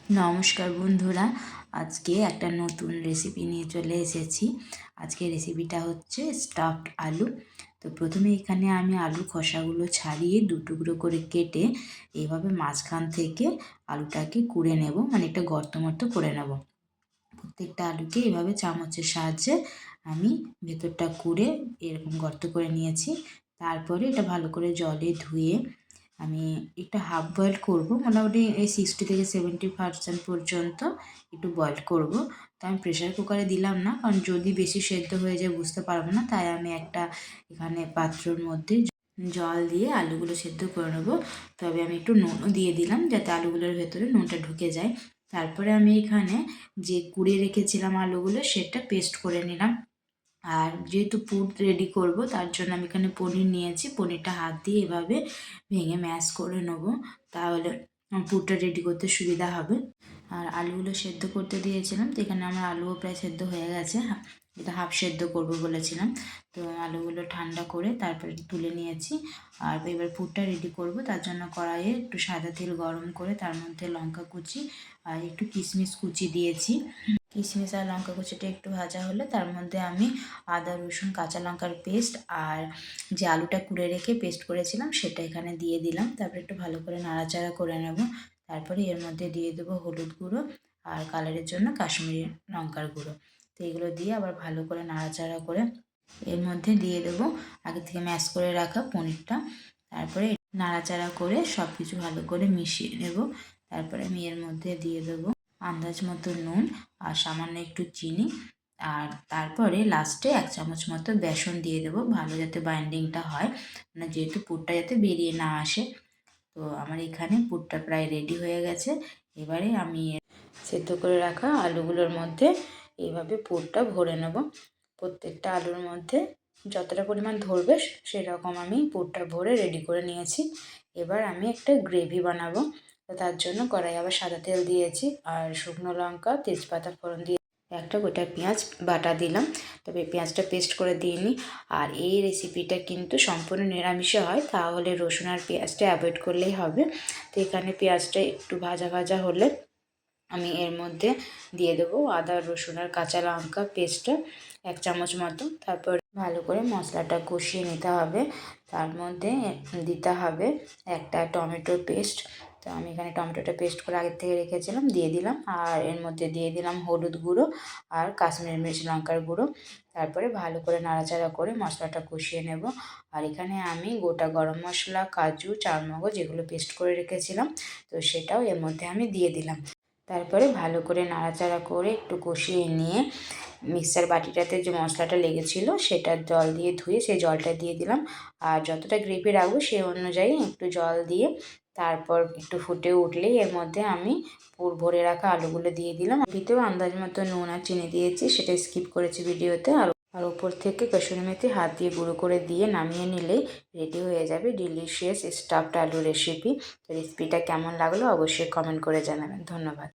নমস্কার বন্ধুরা, আজকে একটা নতুন রেসিপি নিয়ে চলে এসেছি। আজকে রেসিপিটা হচ্ছে স্টাফড আলু। তো প্রথমে এখানে আমি আলুর খোসাগুলো ছাড়িয়ে দু টুকরো করে কেটে এইভাবে মাঝখান থেকে আলুটাকে কুড়ে নেব, মানে একটা গর্ত মতো করে নেব। প্রত্যেকটা আলুকে এভাবে চামচের সাহায্যে আমি ভেতরটা কুড়ে এরকম গর্ত করে নিয়েছি। তারপরে এটা ভালো করে জলে ধুয়ে আমি একটা হাফ বয়েল করব, মোটামুটি এই 60 থেকে 70% পর্যন্ত একটু বয়েল করব। তো আমি প্রেশার কুকারে দিলাম না, কারণ যদি বেশি সেদ্ধ হয়ে যায় বুঝতে পারবো না, তাই আমি একটা এখানে পাত্রর মধ্যে জল দিয়ে আলুগুলো সেদ্ধ করে নেবো। তবে আমি একটু নুনও দিয়ে দিলাম যাতে আলুগুলোর ভেতরে নুনটা ঢুকে যায়। তারপরে আমি এখানে যে কুড়িয়ে রেখেছিলাম আলুগুলো সেটা পেস্ট করে নিলাম। আর যেহেতু পুর রেডি করব তার জন্য আমি এখানে পনির নিয়েছি। পনিরটা হাত দিয়ে এভাবে ভেঙে ম্যাশ করে নেবো, তাহলে পুরটা রেডি করতে সুবিধা হবে। আর আলুগুলো সেদ্ধ করতে দিয়েছিলাম, তো এখানে আমার আলুও প্রায় সেদ্ধ হয়ে গেছে। এটা হাফ সেদ্ধ করব বলেছিলাম। তো আলুগুলো ঠান্ডা করে তারপরে তুলে নিয়েছি। আর এবার পুরটা রেডি করব, তার জন্য কড়াইয়ে একটু সাদা তেল গরম করে তার মধ্যে লঙ্কা কুচি আর একটু কিশমিশ কুচি দিয়েছি। কিশমিশ আর লঙ্কা কুচিটা একটু ভাজা হলে তার মধ্যে আমি আদা রসুন কাঁচা লঙ্কার পেস্ট আর যে আলুটা কুড়ে রেখে পেস্ট করেছিলাম সেটা এখানে দিয়ে দিলাম। তারপরে একটু ভালো করে নাড়াচাড়া করে নেব। তারপরে এর মধ্যে দিয়ে দেবো হলুদ গুঁড়ো আর কালারের জন্য কাশ্মীরি লঙ্কার গুঁড়ো। তো এগুলো দিয়ে আবার ভালো করে নাড়াচাড়া করে এর মধ্যে দিয়ে দেবো আগে থেকে ম্যাশ করে রাখা পনিরটা। তারপরে নাড়াচাড়া করে সব কিছু ভালো করে মিশিয়ে নেব। তারপরে আমি এর মধ্যে দিয়ে দেবো আন্দাজ মতো নুন আর সামান্য একটু চিনি। আর তারপরে লাস্টে 1 চামচ মতো বেসন দিয়ে দেবো, ভালো যাতে বাইন্ডিংটা হয়, মানে যেহেতু পুরটা যাতে বেরিয়ে না আসে। তো আমার এখানে পুরটা প্রায় রেডি হয়ে গেছে। এবারে আমি সেদ্ধ করে রাখা আলুগুলোর মধ্যে এইভাবে পুরটা ভরে নেব। প্রত্যেকটা আলুর মধ্যে যতটা পরিমাণ ধরবে সেরকম আমি পুরটা ভরে রেডি করে নিয়েছি। এবার আমি একটা গ্রেভি বানাবো। তো তার জন্য কড়াই আবার সাদা তেল দিয়েছি আর শুকনো লঙ্কা তেজপাতা ফোড়ন দিয়ে একটা গোটা পেঁয়াজ বাটা দিলাম। তবে পেঁয়াজটা পেস্ট করে দিইনি। আর এই রেসিপিটা কিন্তু সম্পূর্ণ নিরামিষে হয়, তাহলে রসুন আর পেঁয়াজটা অ্যাভয়েড করলেই হবে। তো এখানে পেঁয়াজটা একটু ভাজা ভাজা হলে আমি এর মধ্যে দিয়ে দেবো আদা রসুন আর কাঁচা লঙ্কা পেস্টটা 1 চামচ মতো। তারপর ভালো করে মশলাটা কষিয়ে নিতে হবে। তার মধ্যে দিতে হবে একটা টমেটোর পেস্ট। তো আমি এখানে টমেটোটা পেস্ট করে আগের থেকে রেখেছিলাম, দিয়ে দিলাম। আর এর মধ্যে দিয়ে দিলাম হলুদ গুঁড়ো আর কাশ্মীরি মির্চ লঙ্কার গুঁড়ো। তারপরে ভালো করে নাড়াচাড়া করে মশলাটা কষিয়ে নেব। আর এখানে আমি গোটা গরম মশলা কাজু চারমগজ এগুলো পেস্ট করে রেখেছিলাম, তো সেটাও এর মধ্যে আমি দিয়ে দিলাম। তারপরে ভালো করে নাড়াচাড়া করে একটু কষিয়ে নিয়ে মিক্সার বাটিটাতে যে মশলাটা লেগেছিলো সেটা জল দিয়ে ধুয়ে সেই জলটা দিয়ে দিলাম। আর যতটা গ্রেভি রাখবো সেই অনুযায়ী একটু জল দিয়ে তারপর একটু ফুটে উঠলেই এর মধ্যে আমি পুর ভরে রাখা আলুগুলো দিয়ে দিলাম। ভিতরেও আন্দাজ মতো নুন আর চিনি দিয়েছি, সেটা স্কিপ করেছি ভিডিওতে। আর ওপর থেকে কসুরি মেথি হাত দিয়ে গুঁড়ো করে দিয়ে নামিয়ে নিলেই রেডি হয়ে যাবে ডিলিশিয়াস স্টাফড আলু রেসিপি। তো রেসিপিটা কেমন লাগলো অবশ্যই কমেন্ট করে জানাবেন। ধন্যবাদ।